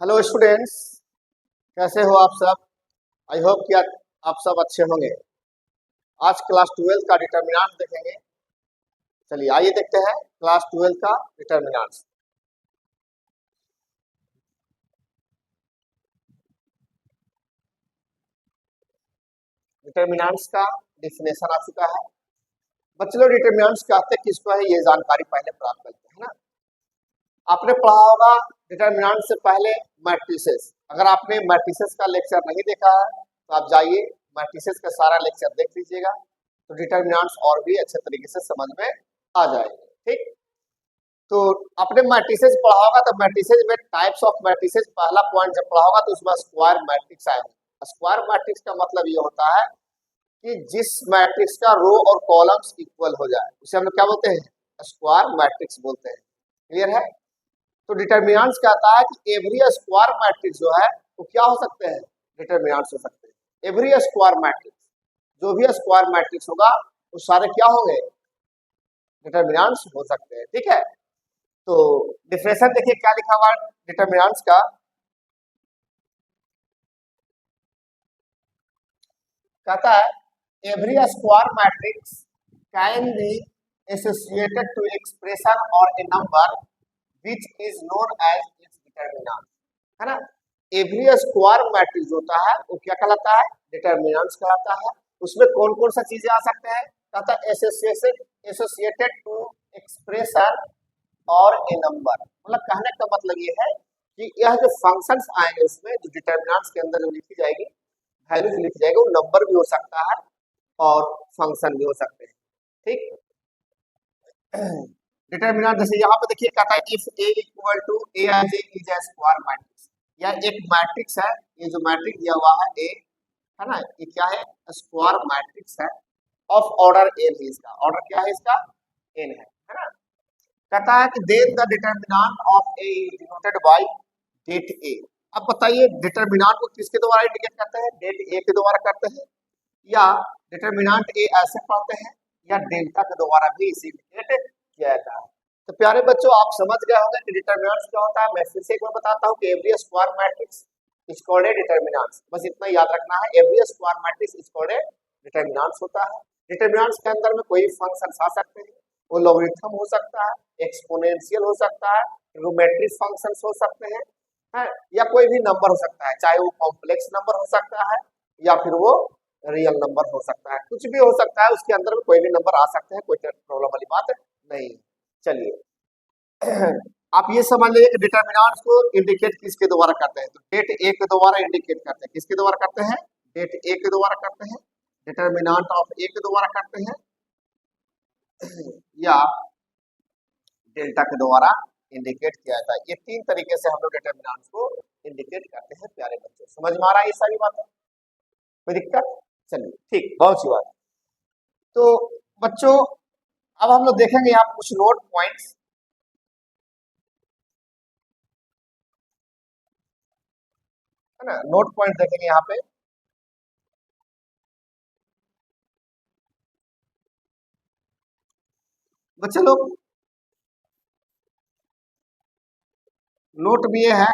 Hello students, कैसे हो आप सब। आई होप कि आप सब अच्छे होंगे। आज क्लास 12 का डिटर्मिनेंट देखेंगे। चलिए आइए देखते हैं क्लास 12 का डिटर्मिनेंट्स। डिटर्मिनेंट्स का डिफिनेशन आ चुका है। बच्चे लोग डिटर्मिनेंट्स कहते हैं किसको है, ये जानकारी पहले प्राप्त करते हैं ना। आपने पढ़ा होगा डिटर्मिनेंट से पहले मैट्रिसेस। अगर आपने मैट्रिसेस का लेक्चर नहीं देखा है तो आप जाइए मैट्रिसेस का सारा लेक्चर देख लीजिएगा, तो डिटर्मिनेंट्स और भी अच्छे तरीके से समझ में आ जाएंगे। ठीक, तो आपने मैट्रिसेस पढ़ा होगा, तो मैट्रिसेस में टाइप्स ऑफ मैट्रिसेस पहला पॉइंट जब पढ़ा होगा तो उसमें स्क्वायर मैट्रिक्स आएगा। स्क्वायर मैट्रिक्स का मतलब ये होता है कि जिस मैट्रिक्स का रो और कॉलम्स इक्वल हो जाए उसे हम लोग क्या बोलते हैं, स्क्वायर मैट्रिक्स बोलते हैं। क्लियर है। तो डिटर्मिनेंट्स कहता है कि एवरी स्क्वायर मैट्रिक्स जो है वो क्या हो सकते हैं, डिटर्मिनेंट्स हो सकते हैं। एवरी स्क्वायर मैट्रिक्स, जो भी स्क्वायर मैट्रिक्स होगा वो सारे क्या होंगे, डिटर्मिनेंट्स हो सकते हैं। ठीक है, तो डिफिनेशन देखिए क्या लिखा हुआ है डिटर्मिनेंट्स का। कहता है every square matrix can be associated to expression और a number which is known as its determinant, है ना। एवरी स्क्वायर मैट्रिक्स होता है वो क्या कहलाता है, डिटर्मिनेंट्स कहलाता है। उसमें कौन कौन सा चीजें आ सकते हैं, कहता है एसोसिएटेड टू एक्सप्रेशन और ए नंबर। मतलब कहने का मतलब ये है कि यह जो फंक्शंस आएंगे उसमें जो डिटर्मिनेंट्स के अंदर जो लिखी जाएगी, वैल्यू जो लिखी जाएगी, वो नंबर भी हो सकता है और फंक्शन भी हो सकते हैं। ठीक, डिटर्मिनेंट जैसे यहाँ पे देखिए कहता है if A equal to A as A is a square matrix. यह एक मैट्रिक्स है, ये जो मैट्रिक्स दिया हुआ है ए, है ना, ये क्या है, स्क्वायर मैट्रिक्स है ऑफ ऑर्डर एन है। इसका ऑर्डर क्या है, इसका एन है ना। कहता है कि then the determinant of A is denoted by det A. अब बताइए डिटर्मिनेंट को किसके द्वारा इंडिकेट करते हैं, डेट ए के द्वारा करते हैं, या डिटर्मिनेंट ए ऐसे पढ़ते हैं, या डेल्टा के द्वारा भी इसे इंडिकेट किया जाता है। तो प्यारे बच्चों आप समझ गए होंगे कि डिटर्मिनेंट्स क्या होता है। मैं फिर से एक बार बताता हूँ कि every square matrix is called a determinants. बस इतना याद रखना है, every square matrix is called a determinants होता है। डिटर्मिनेंट्स के अंदर में कोई फंक्शन आ सकते हैं, वो लॉगरिथम हो सकता है, एक्सपोनेंशियल हो सकता है, ट्रिग्नोमेट्रिक फंक्शंस हो सकते हैं, है, या कोई भी नंबर हो सकता है, चाहे वो कॉम्प्लेक्स नंबर हो सकता है या फिर वो रियल नंबर हो सकता है, कुछ भी हो सकता है। उसके अंदर में कोई भी नंबर आ सकते हैं, कोई प्रॉब्लम वाली बात नहीं। चलिए आप ये समझ लीजिए कि डिटर्मिनेंट्स को इंडिकेट किसके द्वारा करते हैं, तो डेट ए के द्वारा इंडिकेट करते हैं। किसके द्वारा करते हैं, डेट ए के द्वारा करते हैं, डिटर्मिनेंट ऑफ ए के द्वारा करते हैं, या डेल्टा के द्वारा इंडिकेट किया जाता है। ये तीन तरीके से हम लोग डिटर्मिनेंट्स को इंडिकेट करते हैं। प्यारे बच्चों समझ में आ रहा है ये सारी बातें, कोई दिक्कत। चलिए ठीक, बहुत सी बात। तो बच्चों अब हम लोग देखेंगे यहाँ कुछ नोट पॉइंट्स, है ना। नोट पॉइंट देखेंगे यहाँ पे। बच्चे लोग नोट भी ये है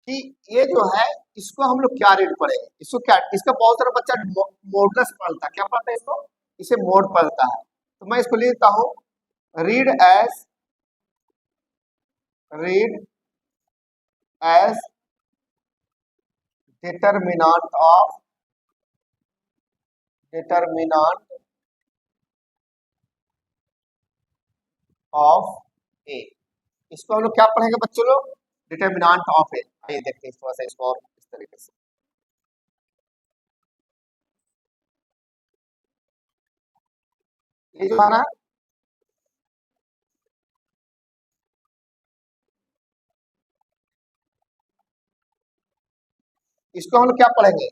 कि ये जो है इसको हम लोग क्या रीड पढ़ेंगे, इसको क्या, इसका बहुत सारा बच्चा मोडलेस पढ़ता है। क्या पढ़ता है इसको, इसे मोड पढ़ता है। तो मैं इसको लिखता हूँ रीड एज डिटर्मिनेंट ऑफ ए। इसको हम लोग क्या पढ़ेंगे बच्चों लोग, डिटर्मिनेंट ऑफ ए। आइए देखते हैं थोड़ा सा इसको और इस तरीके से। ये जो है ना, इसको हम लोग क्या पढ़ेंगे,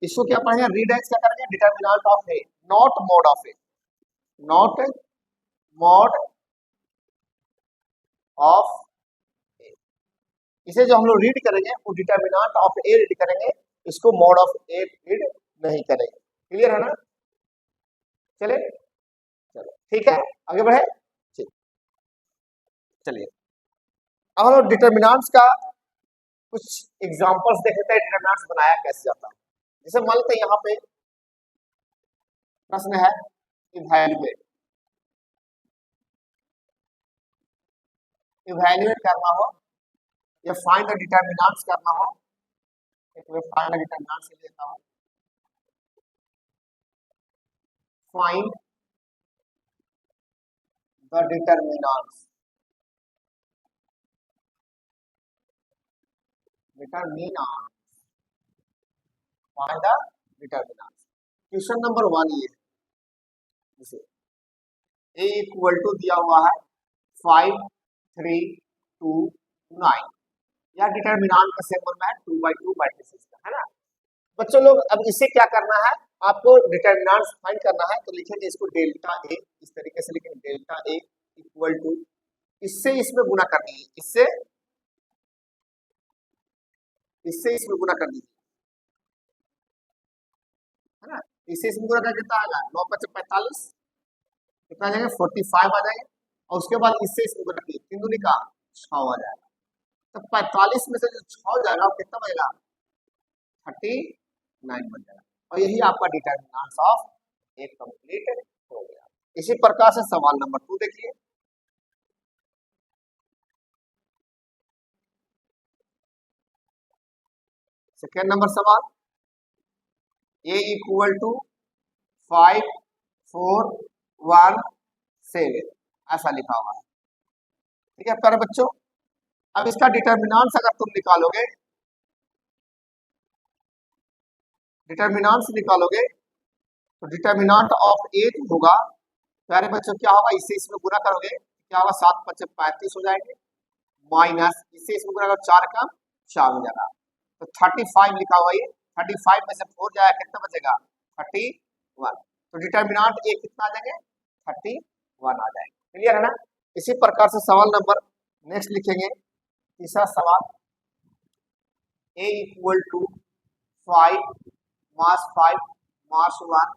इसको क्या पढ़ेंगे, रीड एज क्या करेंगे, determinant of A, not mod of A, not mod of A. इसे जो हम लोग रीड करेंगे वो डिटर्मिनेंट ऑफ ए रीड करेंगे, इसको मोड ऑफ ए रीड नहीं करेंगे। क्लियर है ना। चले, चलो ठीक है, आगे बढ़े। ठीक, चलिए अब हम डिटर्मिनेंट्स का कुछ एग्जांपल्स देख लेते हैं, डिटर्मिनेंट्स बनाया कैसे जाता है। जैसे मान लेते हैं यहाँ पे प्रश्न है इवैल्यूएट, इवैल्यूएट करना हो या फाइंड द डिटर्मिनेंट्स करना हो, एक मैं फाइंड द डिटर्मिनेंट्स ले लेता हूँ, find the determinants, determinant find the determinants. Question number 1 ये जैसे a इक्वल टू दिया हुआ है 5 3 2 9, या डिटर्मिनेंट का सिंबल में 2/2 मैट्रिसेस का है ना बच्चों लोग। अब इसे क्या करना है, आपको डिटर्मिनेंट्स फाइंड करना है, तो लिखेंगे इसको डेल्टा ए, इस तरीके से लिखेंगे डेल्टा ए इक्वल टू, इससे इसमें गुना कर दीजिए, इससे इसमें गुना कर दीजिए है ना, इससे इसमें गुना करके कितना आएगा 9 × 5 = 45, कितना आ जाएगा 45 आ जाएगा, और उसके बाद इससे इसमें गुना कीजिए 3 दूनी का 6 आ जाएगा, तो 45 में से जो 6 जाएगा वो कितना बनेगा 39 बन जाएगा, और यही आपका डिटर्मिनेंट्स ऑफ ए कंप्लीट हो गया। इसी प्रकार से सवाल नंबर 2 देखिए, सेकेंड नंबर सवाल, a इक्वल टू 5 4 1 7 ऐसा लिखा हुआ है, ठीक है प्यारे बच्चों। अब इसका डिटर्मिनेंट्स अगर तुम निकालोगे, डिटर्मिनेंट्स निकालोगे तो डिटर्मिनेंट ऑफ ए होगा प्यारे बच्चों, क्या होगा, इससे इसमें गुना करोगे क्या होगा 7 × 5 = 35 हो जाएंगे, माइनस इससे इसमें गुना करो 4 का 4 हो जाएगा, तो 35 लिखा हुआ है, 35 में से 4 जाएगा कितना बचेगा 31, तो डिटर्मिनेंट ए कितना आ जाएंगे 31 आ जाएंगे, क्लियर है ना। इसी प्रकार से सवाल नंबर नेक्स्ट लिखेंगे, तीसरा सवाल, a इक्वल टू 5 मास 5 मास 1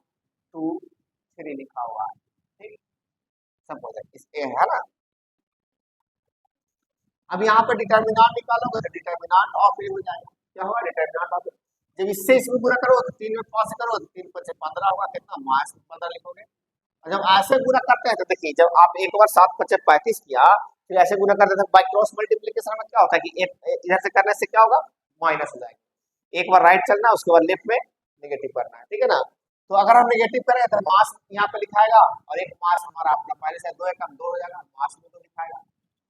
2 3 लिखा हुआ है, ठीक सब हो जाएगा, इस ए है ना। अब यहाँ पर डिटर्मिनेंट निकालोगे तो डिटर्मिनेंट ऑफ ए हो जाएगा, क्या होगा डिटर्मिनेंट ऑफ, जब इससे इसमें गुना करो तो 3 में 5 से करो तो 3 × 5 = 15 होगा, कितना मास 15 लिखोगे, और जब ऐसे गुना करते हैं तो देखिए जब आप एक बार 7 × 5 = 35 किया, फिर ऐसे गुना करते हैं बाय क्रॉस मल्टीप्लिकेशन में क्या होता है कि एक इधर से करने से क्या होगा माइनस हो जाएगा, एक बार राइट चलना है उसके बाद लेफ्ट में नेगेटिव करना है, ठीक है ना। तो अगर हम नेगेटिव करें तो मास यहाँ पे लिखाएगा, और एक मास हमारा अपना पहले से 2 × 2 हो जाएगा, मास में 2 लिखाएगा,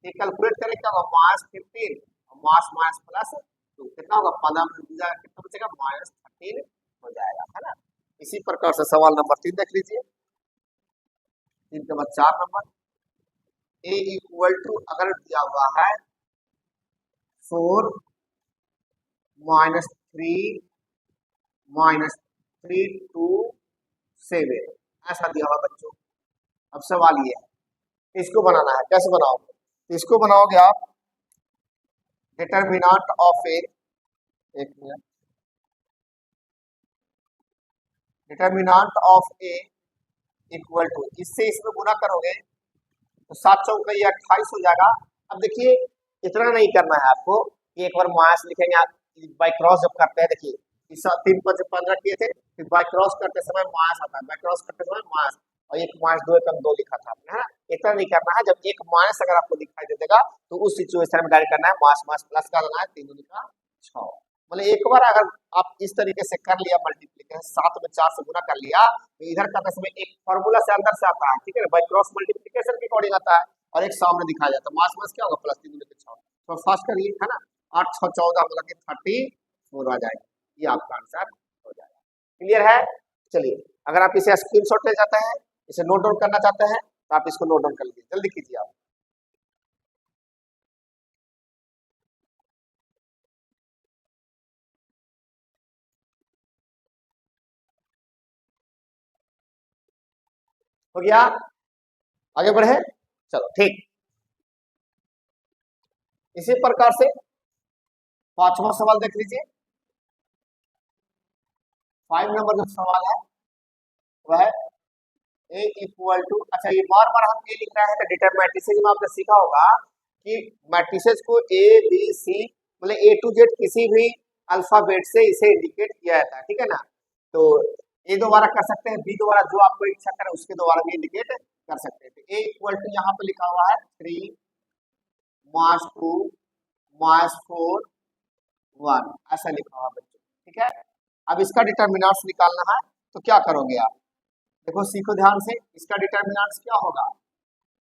ठीक कैलकुलेट करें क्या होगा मास 15 और मास मास प्लस 2 कितना होगा 15 में हो जाएगा, कितना बचेगा -13 हो जाएगा, है ना। इसी प्रकार से सवाल नंबर 3 देख लीजिए, 3 के बाद 4 नंबर, a इक्वल टू अगर दिया हुआ है 4 -3 -3 2 7 ऐसा दिया हुआ बच्चों। अब सवाल ये है इसको बनाना है, कैसे बनाओगे, इसको बनाओगे आप डिटर्मिनेंट ऑफ ए, एक minute, determinant of A equal to, इससे इसमें गुना करोगे तो 7 × 4 = 28 हो जाएगा। अब देखिए इतना नहीं करना है आपको, एक बार मास लिखेंगे आप बाय क्रॉस जब करते हैं, देखिए इस 3 × 5 = 15 किए थे, फिर बाय क्रॉस करते समय मास आता है, बाय क्रॉस करते समय मास, और एक मास 2 × 2 लिखा था आपने, है ना। इतना नहीं करना है, जब एक मास अगर आपको दिखाई दे देगा तो उस सिचुएशन में डायरेक्ट करना है मास मास प्लस का देना है 3 दूनी का 6, मतलब एक बार अगर आप इस तरीके से कर लिया मल्टीप्लिकेशन 7 में 4 से गुना कर लिया, तो इधर करते समय एक फार्मूला से अंदर से आता है, ठीक है, बाय क्रॉस मल्टीप्लिकेशन के अकॉर्डिंग आता है, और एक सामने दिखाया जाता है मास मास क्या होगा प्लस 3 दूनी का 6, तो फर्स्ट करिए है ना, 8 × 6 = 14 मतलब कि 34 आ जाएगा, ये आपका आंसर हो जाएगा, क्लियर है। चलिए अगर आप इसे स्क्रीनशॉट ले जाते हैं, इसे नोट डाउन करना चाहते हैं तो आप इसको नोट डाउन कर लीजिए, जल्दी कीजिए आप। हो गया, आगे बढ़े, चलो ठीक। इसी प्रकार से 5वां सवाल देख लीजिए, 5 नंबर जो सवाल है वह a इक्वल टू, अच्छा ये बार बार हम ये लिख रहे हैं तो डिटरमिनेंट में आपने सीखा होगा कि मैट्रिसेस को ए बी सी मतलब ए टू जेड किसी भी अल्फाबेट से इसे इंडिकेट किया जाता है, ठीक है ना। तो ए द्वारा कर सकते हैं, बी द्वारा, जो आपको इच्छा करे उसके द्वारा भी इंडिकेट कर सकते हैं। तो ए इक्वल टू यहाँ पे लिखा हुआ है 3 मास 2 मास 4 1 ऐसा लिखा हुआ बच्चों, ठीक है। अब इसका डिटर्मिनेंट्स निकालना है, तो क्या करोगे आप, देखो सीखो ध्यान से, इसका डिटर्मिनेंट्स क्या होगा।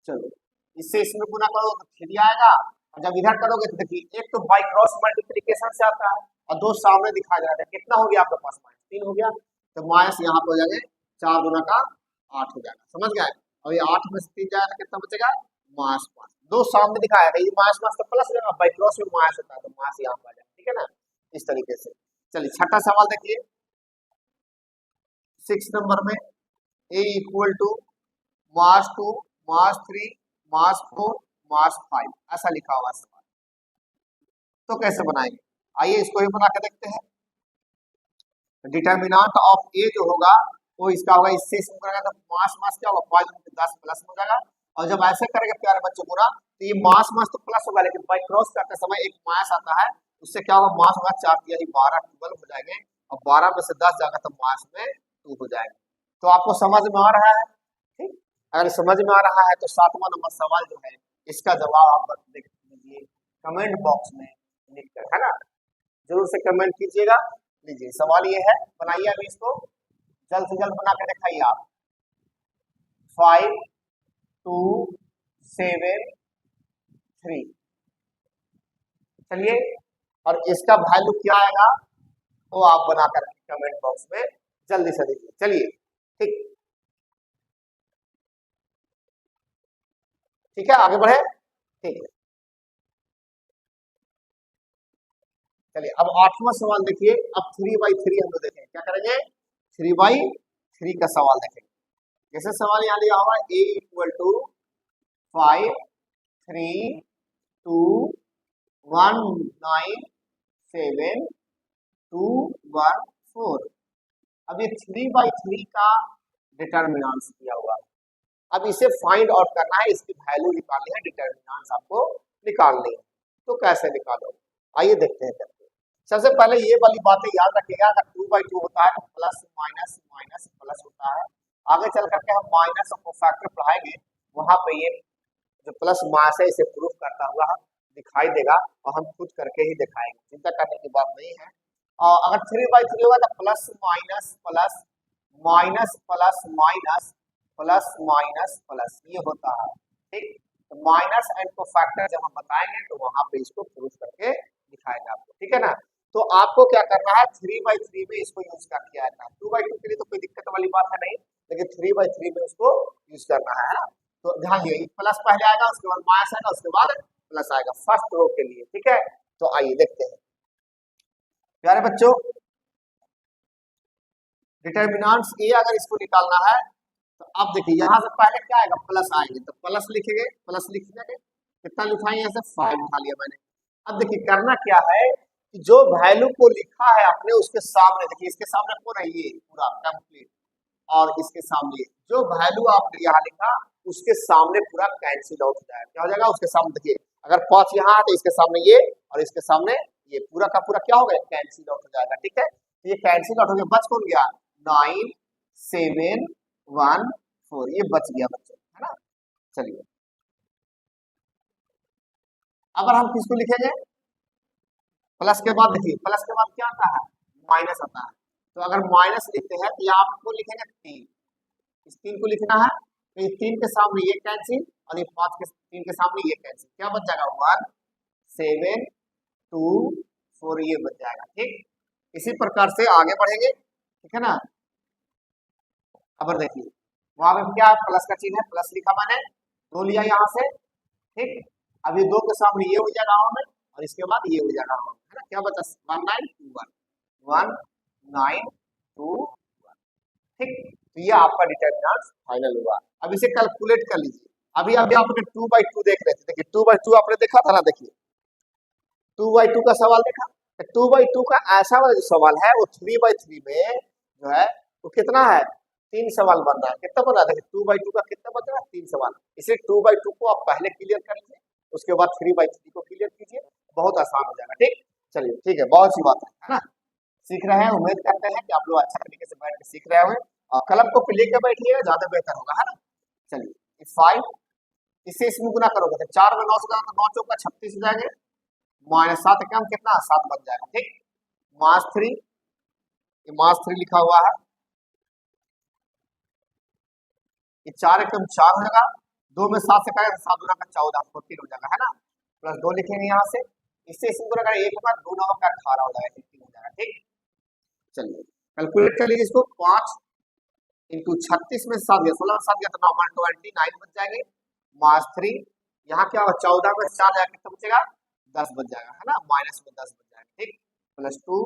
चलो इससे इसमें गुना करो तो 3 आएगा, और जब इधर करोगे तो देखिए एक तो बाई क्रॉस मल्टीप्लीकेशन से आता है और दो सामने दिखाया जा रहा है, कितना हो गया आपके पास, -3 हो गया। तो माइनस यहाँ पे हो जाएंगे 4 गुना का 8 हो जाएगा, समझ गए। और ये 8 में से 3 जाएगा तो कितना बचेगा, -5। दो सामने दिखाया था, ये माइनस तो प्लस हो जाएगा, बाई क्रॉस में माइनस होता है तो माइनस यहाँ पे आ जाएगा, ठीक है ना, इस तरीके से। चलिए छठा सवाल देखिए 6 नंबर में, ए इक्वल टू मास 2 मास 3 मास 4 मास 5 ऐसा लिखा हुआ सवाल। तो कैसे बनाएंगे, आइए इसको ही बना के देखते हैं। डिटर्मिनेंट ऑफ ए जो होगा वो इसका होगा, इससे इसमें करेगा तो मास मास क्या होगा 5 × 10 प्लस हो जाएगा। और जब ऐसे करेंगे प्यारे बच्चों पूरा, तो ये मास मास तो प्लस होगा, लेकिन बाई क्रॉस करते समय एक मास आता है, उससे क्या होगा, मास होगा 4 × 12 12 हो जाएंगे, और 12 में से 10 जाएगा तो मास में 2 हो जाएगा। तो आपको समझ में आ रहा है, ठीक। अगर समझ में आ रहा है तो 7वां नंबर सवाल जो है इसका जवाब आप देख लीजिए कमेंट बॉक्स में लिखकर, है ना, जरूर से कमेंट कीजिएगा। लीजिए सवाल ये है, बनाइए अभी इसको जल्द से जल्द बना के दिखाइए आप। 5 2 7 3, चलिए, और इसका वैल्यू क्या आएगा वो आप बनाकर कमेंट बॉक्स में जल्दी से दीजिए। चलिए ठीक, ठीक है, आगे बढ़े, ठीक है। चलिए अब 8वां सवाल देखिए, अब 3/3 हम लोग देखेंगे, क्या करेंगे, 3/3 का सवाल देखेंगे। जैसे सवाल यहाँ लिया हुआ ए इक्वल टू 5 3 2 1 9 7 2 1 4। अब ये 3/3 का डिटर्मिनेंट्स दिया हुआ है, अब इसे फाइंड आउट करना है, इसकी वैल्यू निकालनी है, डिटर्मिनेंट्स आपको निकालनी है। तो कैसे निकालो, आइए देखते हैं करके। सबसे पहले ये वाली बातें याद रखिएगा, अगर 2/2 होता है तो प्लस माइनस माइनस प्लस होता है। आगे चल करके हम माइनस और फैक्टर पढ़ाएंगे, वहां पे ये जो प्लस माइनस है इसे प्रूफ करता हुआ दिखाई देगा, और हम खुद करके ही दिखाएंगे, चिंता करने की बात नहीं है। और अगर 3/3 होगा तो plus minus plus minus plus minus plus minus plus ये होता है, ठीक। तो माइनस एंड को फैक्टर जब हम बताएंगे तो वहां पे इसको प्रूफ करके दिखाएंगे आपको, ठीक है ना। तो आपको क्या करना है, 3/3 में इसको यूज कर किया जाता है। 2/2 के लिए तो कोई दिक्कत वाली बात है नहीं, लेकिन 3/3 में उसको यूज करना है ना। तो ध्यान दिए, प्लस पहले आएगा, उसके बाद माइनस आएगा, उसके बाद प्लस आएगा फर्स्ट रो के लिए, ठीक है। तो आइए देखते हैं प्यारे बच्चों, डिटर्मिनेंट्स ए अगर इसको निकालना है तो अब देखिए यहाँ से पहले क्या आएगा, प्लस आएंगे, तो प्लस लिखेंगे, प्लस लिखेंगे, कितना लिखा है यहाँ से 5 उठा लिया मैंने। अब देखिए करना क्या है कि जो वैल्यू को लिखा है आपने उसके सामने, देखिए इसके सामने कौन है, ये पूरा कंप्लीट, और इसके सामने जो वैल्यू आपने यहाँ लिखा उसके सामने पूरा कैंसिल आउट हो जाएगा। क्या हो जाएगा, उसके सामने देखिए अगर 5 यहाँ है तो इसके सामने ये, और इसके सामने ये, पूरा का पूरा क्या हो गया, कैंसिल आउट हो जाएगा, ठीक है। तो ये कैंसिल आउट हो गया, बच कौन गया, 9 7 1 4, ये बच गया बच्चों, है ना। चलिए अगर हम किसको लिखेंगे, प्लस के बाद देखिए, प्लस के बाद क्या आता है, माइनस आता है। तो अगर माइनस लिखते हैं तो यहाँ आपको लिखेंगे 3, इस 3 को लिखना है, तो ये 3 के सामने ये कैंसिल, और ये 5 के 3 के सामने ये कैंसिल, क्या बच जाएगा, 1 7 2 4, ये बच जाएगा, ठीक। इसी प्रकार से आगे बढ़ेंगे, ठीक है ना। अब देखिए वहां पे क्या प्लस का चिन्ह है, प्लस लिखा मैंने, 2 लिया यहाँ से, ठीक। अभी 2 के सामने ये हो जाएगा हमें, और इसके बाद ये हो जाएगा हमें, है ना। क्या बचा, 1 9 2 1 1 9 2 1, ठीक। तो ये आपका डिटर्मिनेंट फाइनल हुआ। अब इसे कैलकुलेट कर लीजिए। अभी अभी आपने 2/2 देख रहे थे, देखिए 2/2 आपने देखा था ना, देखिए 2/2 का सवाल देखा, 2/2 का ऐसा वाला जो सवाल है वो 3/3 में जो है वो कितना है, 3 सवाल बन रहा है, कितना बन रहा है, देखिए 2/2 का कितना बन रहा है, 3 सवाल। इसे 2/2 को आप पहले क्लियर कर लीजिए, उसके बाद 3/3 को क्लियर कीजिए, बहुत आसान हो जाएगा। ठीक, चलिए ठीक है, बहुत सी बात है ना, सीख रहे हैं, उम्मीद करते हैं कि आप लोग अच्छा तरीके से बैठ के सीख रहे होंगे, और कलम को लेकर बैठिएगा, ज्यादा बेहतर होगा, है ना। चलिए 5, इससे इसमें गुना करोगे तो 4 में 9 से जाएगा तो 9 चौका 36 हो जाएंगे, -7 कम कितना 7 बन जाएगा। ठीक, मास 3, ये मास 3 लिखा हुआ है, ये 4 एकम 4 हो जाएगा, 2 में 7 से करेगा तो 7 गुना का 14 14 हो जाएगा, है ना, प्लस 2 लिखेंगे यहाँ से, इससे इसमें गुना करें 1 होगा, 2 9 का 18 हो जाएगा, 18 हो जाएगा। ठीक, चलिए कैलकुलेट कर लीजिए इसको, 5 इंटू 36 में 7 गया, 16 में 7 गया तो 9 29 बच जाएंगे, मास 3, यहाँ क्या होगा 14 में 4 जाएगा कितना बचेगा 10 बच जाएगा, है ना, माइनस में 10 बच जाएगा। ठीक, प्लस 2,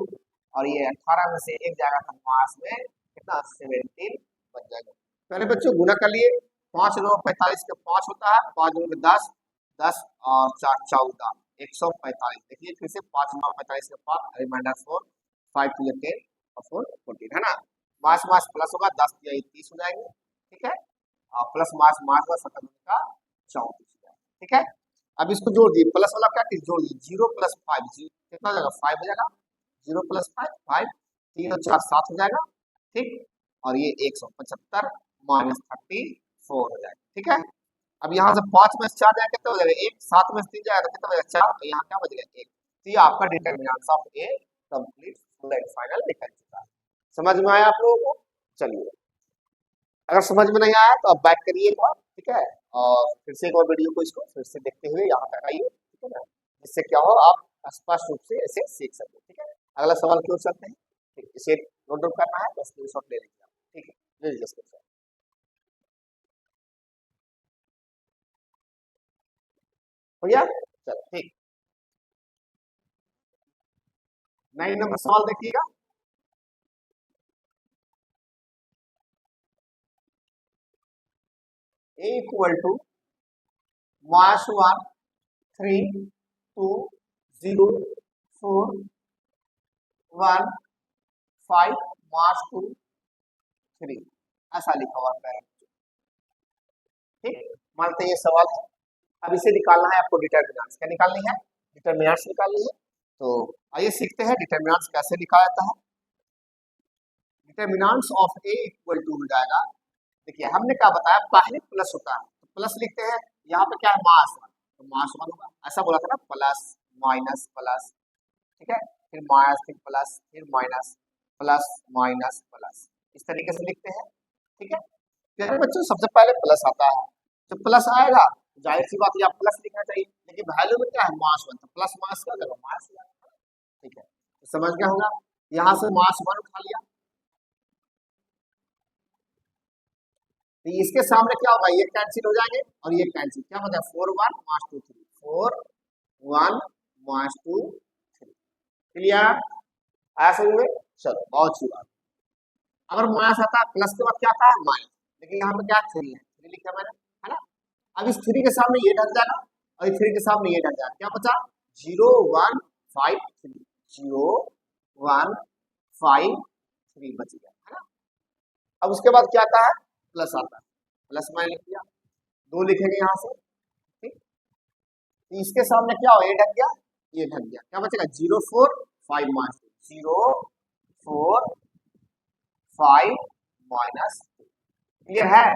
और ये 18 में से 1 जाएगा तो मास में कितना 17 बच जाएगा। पहले बच्चों गुना कर लिए, 5 9 45 का 5 होता है, 5 9 10 10 और 4 14 145। देखिए फिर से 5 9 45 का 5 रिमाइंडर 4 5 2 10 और 4 14, है ना। मास मास प्लस होगा, 10 या 30 हो जाएंगे। ठीक है, और प्लस मास मास का 17 का 34 हो जाएगा। ठीक है, अब इसको जोड़ दिए, प्लस वाला क्या जोड़ दिए, 0 + 5 कितना हो जाएगा 5 हो जाएगा, 0 + 5 5, 3 और 4 7 हो जाएगा। ठीक, और ये 175 -34 हो जाएगा। ठीक है, अब यहाँ से 5 में से 4 जाएगा कितना हो जाएगा 1, 7 में से 3 जाएगा कितना हो जाएगा 4, तो यहाँ क्या बच गया 1। तो ये आपका determinant of A complete full and final निकल चुका है। समझ में आया आप लोगों को? चलिए, अगर समझ में नहीं आया तो आप बैक करिए एक बार, ठीक है, और फिर से एक और वीडियो को इसको फिर से देखते हुए यहाँ तक आइए, ठीक है ना, जिससे क्या हो आप स्पष्ट रूप से ऐसे सीख सके। ठीक है, अगला सवाल क्यों चलते हैं, ठीक, इसे नोट डाउन करना है, बस स्क्रीनशॉट ले लीजिए। ठीक है, ले लीजिए स्क्रीनशॉट। हो गया, चलो ठीक, 9 नंबर सवाल देखिएगा। A = -1 3 2 0 4 1 5 -2 3 ऐसा लिखा हुआ है। ठीक, मानते हैं ये सवाल है, अब इसे निकालना है आपको, डिटरमिनेंट्स क्या निकालनी है, डिटरमिनेंट्स निकालनी है। तो आइए सीखते हैं डिटरमिनेंट्स कैसे निकाला जाता है। Determinants of A equal to हो जाएगा, देखिए हमने क्या बताया पहले प्लस होता है तो प्लस लिखते हैं, यहाँ पे क्या है मास 1 तो मास 1 होगा, ऐसा बोला था ना, प्लस माइनस प्लस, ठीक है, फिर माइनस फिर प्लस फिर माइनस प्लस माइनस प्लस, इस तरीके से लिखते हैं। ठीक है, प्यारे बच्चों सबसे पहले प्लस आता है, जब प्लस आएगा जाहिर सी बात है आप प्लस लिखना चाहिए, लेकिन वैल्यू में क्या है मास 1 तो प्लस मास का जगह मास 1। ठीक है, तो समझ गया होगा, यहाँ से मास 1 उठा लिया, तो इसके सामने क्या होगा ये कैंसिल हो जाएंगे और ये कैंसिल, क्या होता है 4 1 मास 2 3 4 1 मास 2 3। क्लियर, आया समझ में? चलो बहुत अच्छी बात। अगर माइनस आता है प्लस के बाद क्या आता है माइनस, लेकिन यहाँ पे क्या 3 है, 3 लिखा मैंने, है ना। अब इस 3 के सामने ये ढक जाएगा और इस 3 के सामने ये ढक जाएगा, क्या बचा 0 1 5 3 0 1 5 3 बच गया, है ना। अब उसके बाद क्या आता है प्लस आता है, प्लस मैंने लिख दिया, 2 लिखेंगे यहाँ से। ठीक, तो इसके सामने क्या हो, ये ढक गया ये ढक गया, क्या बचेगा 0 4 5 माइनस 0 4 5 माइनस। क्लियर है,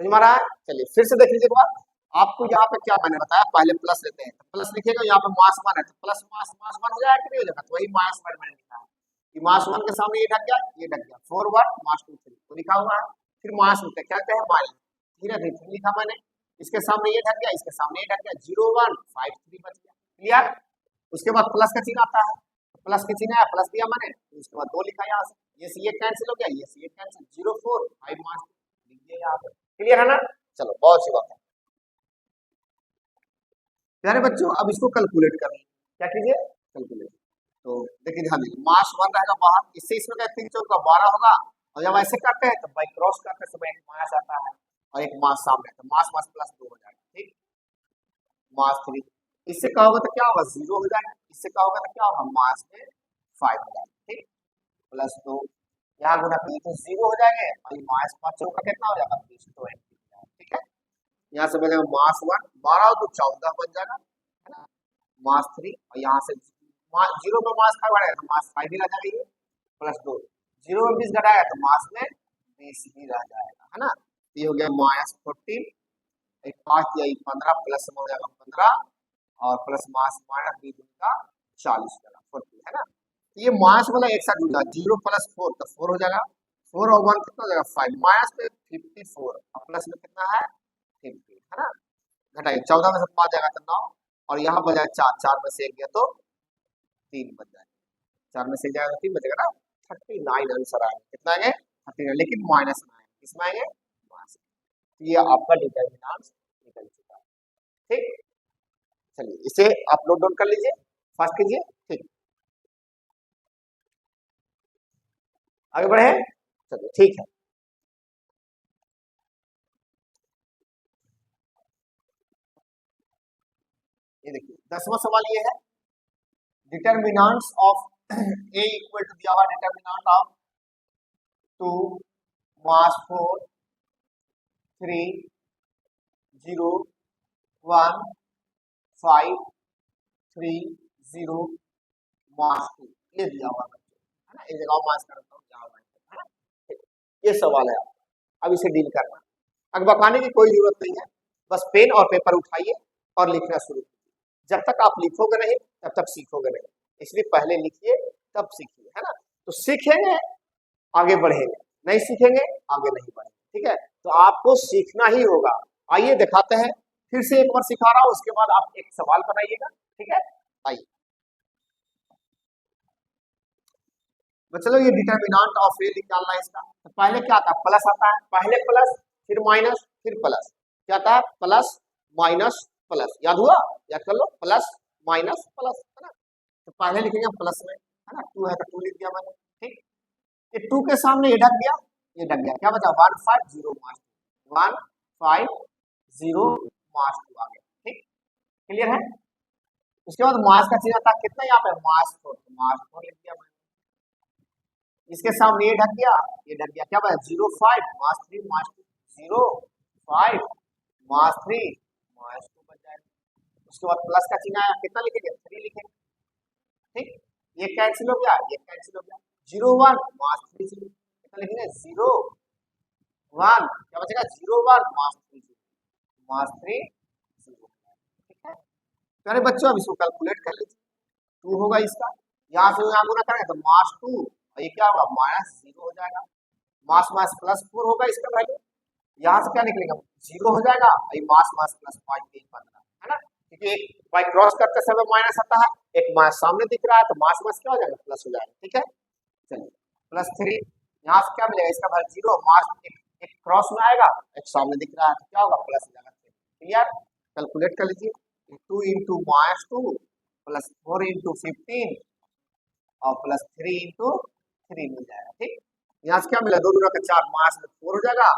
समझ में आ रहा है? चलिए फिर से देख लीजिए एक बार, आपको यहाँ पे क्या मैंने बताया पहले प्लस लेते हैं, तो प्लस लिखिएगा, यहाँ पे मास 1 है तो प्लस मास मास 1 हो जाएगा कि नहीं हो जाएगा, तो वही मास 1 मैंने लिखा है कि मास 1 के सामने ये ढक गया ये ढक गया, 4 1 मास 2 3 तो लिखा हुआ है, फिर मास में क्या क्या है माइनस, धीरे धीरे लिखा मैंने, इसके सामने ये ढक गया इसके सामने ये ढक गया, 0 1 5 3 बच गया। क्लियर, उसके बाद प्लस का चिन्ह आता है, प्लस के चिन्ह है प्लस दिया मैंने, उसके बाद 2 लिखा यहाँ से, ये से ये कैंसिल हो गया, ये से ये कैंसिल, 0 4 5 मास लिख दिया यहाँ पे। क्लियर है ना, चलो बहुत अच्छी बात है। प्यारे बच्चों अब इसको कैलकुलेट करना है, क्या कीजिए कैलकुलेट, तो देखिए ध्यान दीजिए मास 1 रहेगा बाहर, इससे इसमें क्या 3 4 का 12 होगा, और जब ऐसे करते हैं तो बाई क्रॉस करते समय एक मास आता है और एक मास सामने, तो मास मास प्लस 2 हो जाएगा। ठीक, मास 3, इससे क्या होगा तो क्या होगा 0 हो जाएगा, इससे क्या होगा तो क्या होगा मास में 5 हो जाएगा। ठीक, प्लस 2 यहाँ गुना 3 तो 0 हो जाएंगे और ये मास 5 का कितना हो जाएगा 20 ठीक है, यहाँ से बनेगा मास 1, 12 तो 14 बन जाएगा, है ना, मास 3, और यहाँ से जीरो में मास 5 बढ़ेगा तो मास 5 भी रह जाएगा, ये +2, जीरो में 20 घटाएगा तो मास में 20 भी रह जाएगा, है ना। ये हो गया -14, एक 5 या 15 प्लस में हो जाएगा 15, और प्लस मास माइनस 20 का 40 जाएगा 40, है ना। ये मास वाला एक साथ जुड़ जाएगा, 0 + 4 तो 4 हो जाएगा, 4 और 1 कितना हो जाएगा 5, माइनस में 54 और प्लस में कितना है 50, है ना। घटाइए 14 में से 5 जाएगा तो 9, और यहाँ बजाय 4, 4 में से 1 गया तो 3 बच जाएगा, 4 में से 1 जाएगा तो 3 बचेगा ना, 39 आंसर आएगा, कितना आएंगे 39, लेकिन माइनस में आएंगे, किसमें आएंगे माइनस। तो ये आपका डिटर्मिनेंट निकल चुका है, ठीक। चलिए इसे आप नोट डाउन कर लीजिए, फास्ट कीजिए, ठीक, आगे बढ़े, चलिए ठीक है। ये देखिए 10वां सवाल ये है, determinants of A equal to दिया हुआ डिटर्मिनेंट ऑफ 2 मास 4 3 0 1 5 3 0 मास 2, ये दिया हुआ है ना, इस जगह मास करता हूँ यहाँ है ना, ये सवाल है आपका, अब इसे डील करना, अब बताने की कोई जरूरत नहीं है, बस पेन और पेपर उठाइए और लिखना शुरू कीजिए, जब तक आप लिखोगे नहीं तब तक सीखोगे नहीं, इसलिए पहले लिखिए तब सीखिए, है ना। तो सीखेंगे आगे बढ़ेंगे, नहीं सीखेंगे आगे नहीं बढ़ेंगे, ठीक है। तो आपको सीखना ही होगा। आइए दिखाते हैं, फिर से एक बार सिखा रहा हूं, उसके बाद आप एक सवाल बनाइएगा, ठीक है। आइए, तो चलो ये डिटर्मिनेंट ऑफ ए निकालना है इसका, तो पहले क्या आता है प्लस आता है, पहले प्लस फिर माइनस फिर प्लस, क्या आता है प्लस माइनस प्लस, याद हुआ, याद कर लो, प्लस माइनस प्लस, है ना। तो पहले लिखेंगे प्लस में, है ना, 2 है तो 2 लिख दिया मैंने, ठीक। ये 2 के सामने ये ढक गया, ये ढक गया, क्या बचा 150 मास 150 मास 2 आ गया, ठीक, क्लियर है। उसके बाद मास का चिन्ह था कितना यहाँ पे मास 4, तो मास 4 लिख दिया मैंने, इसके सामने ये ढक गया, ये ढक गया, क्या बचा 05 मास 3 मास 2, 05 मास 3 मास 2 बच जाएगा। उसके बाद प्लस का चिन्ह आया, कितना लिखेंगे 3 लिखेंगे, ठीक, ये कैंसिल हो गया, ये कैंसिल हो गया, 01 मास 3 0, कितना लिखेंगे 01, क्या बचेगा 01 मास 3 मास 3 0, ठीक है। प्यारे बच्चों अब इसको कैलकुलेट कर लीजिए, 2 होगा इसका, यहाँ से यहाँ गुना करेंगे तो मास 2, और ये क्या होगा -0 हो जाएगा, मास मास +4 होगा इसका वैल्यू, यहाँ से क्या निकलेगा 0 हो जाएगा, ये मास मास +5 3 15, है ना, क्योंकि एक बाय क्रॉस करते समय माइनस आता है, एक मास सामने दिख रहा है तो मास मास क्या हो जाएगा प्लस हो जाएगा, ठीक है। चलिए +3, यहाँ से क्या मिलेगा इसका वैल्यू 0, मास एक क्रॉस में आएगा, एक सामने दिख रहा है तो क्या होगा प्लस हो जाएगा, क्लियर, कैलकुलेट कर लीजिए, 2 × -2 + 4 × 15 और +3 × 3 मिल जाएगा, ठीक। यहाँ से क्या मिला 2 दूना का 4, मास में 4 हो जाएगा,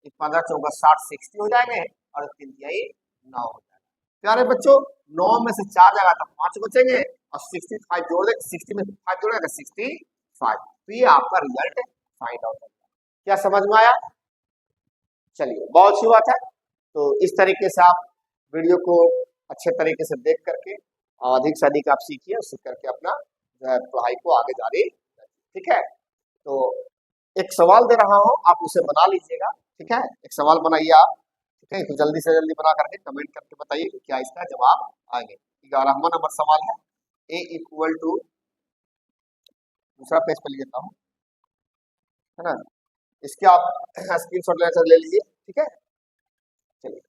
15 4 60 60 हो जाएंगे, और 3 तिहाई 9 हो जाएगा। प्यारे बच्चों 9 में से 4 जाएगा तो 5 बचेंगे, और 65 जोड़ देंगे, 60 में 5 जोड़ेगा 65, तो ये आपका रिजल्ट फाइंड आउट होगा। क्या समझ में आया, चलिए बहुत अच्छी बात है। तो इस तरीके से आप वीडियो को अच्छे तरीके से देख करके अधिक से अधिक आप सीखिए, उससे करके अपना जो है पढ़ाई को आगे जारी रखिए, ठीक है। तो एक सवाल दे रहा हूं, आप उसे बना लीजिएगा, ठीक है, एक सवाल बनाइए आप, ठीक है, तो जल्दी से जल्दी बना करके कमेंट करके बताइए कि क्या इसका जवाब आएंगे। 11वां नंबर सवाल है, ए इक्वल टू, दूसरा पेज पर लेता हूँ, है ना, इसके आप स्क्रीनशॉट ले लीजिए, ठीक है। चलिए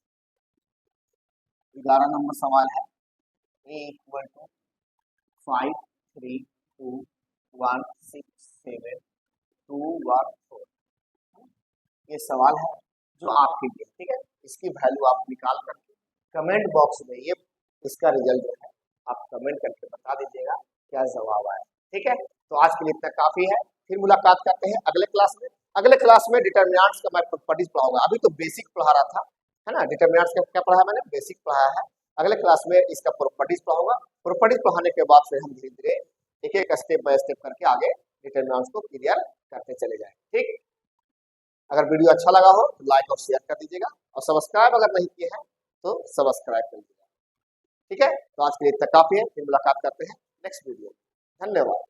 11 नंबर सवाल है, ए इक्वल टू 5 3 2 1 6 7 2 1 4, ये सवाल है जो आपके लिए, ठीक है। इसकी वैल्यू आप निकाल करके कमेंट बॉक्स में ये इसका रिजल्ट जो है आप कमेंट करके बता दीजिएगा क्या जवाब आया, ठीक है। तो आज के लिए इतना काफी है, फिर मुलाकात करते हैं अगले क्लास में। अगले क्लास में डिटर्मिनेंट्स का मैं प्रॉपर्टीज पढ़ाऊंगा, अभी तो बेसिक पढ़ा रहा था, है ना, डिटर्मिनेंट्स का क्या पढ़ाया मैंने, बेसिक पढ़ाया है। अगले क्लास में इसका प्रॉपर्टीज पढ़ाऊंगा, प्रॉपर्टीज पढ़ाने के बाद फिर हम धीरे धीरे एक एक स्टेप बाय स्टेप करके आगे डिटर्मिनेंट्स को क्लियर करते चले जाएंगे, ठीक। अगर वीडियो अच्छा लगा हो तो लाइक और शेयर कर दीजिएगा, और सब्सक्राइब अगर नहीं किए हैं तो सब्सक्राइब कर दीजिएगा। ठीक है, तो आज के लिए इतना काफी है, फिर मुलाकात करते हैं नेक्स्ट वीडियो में। धन्यवाद।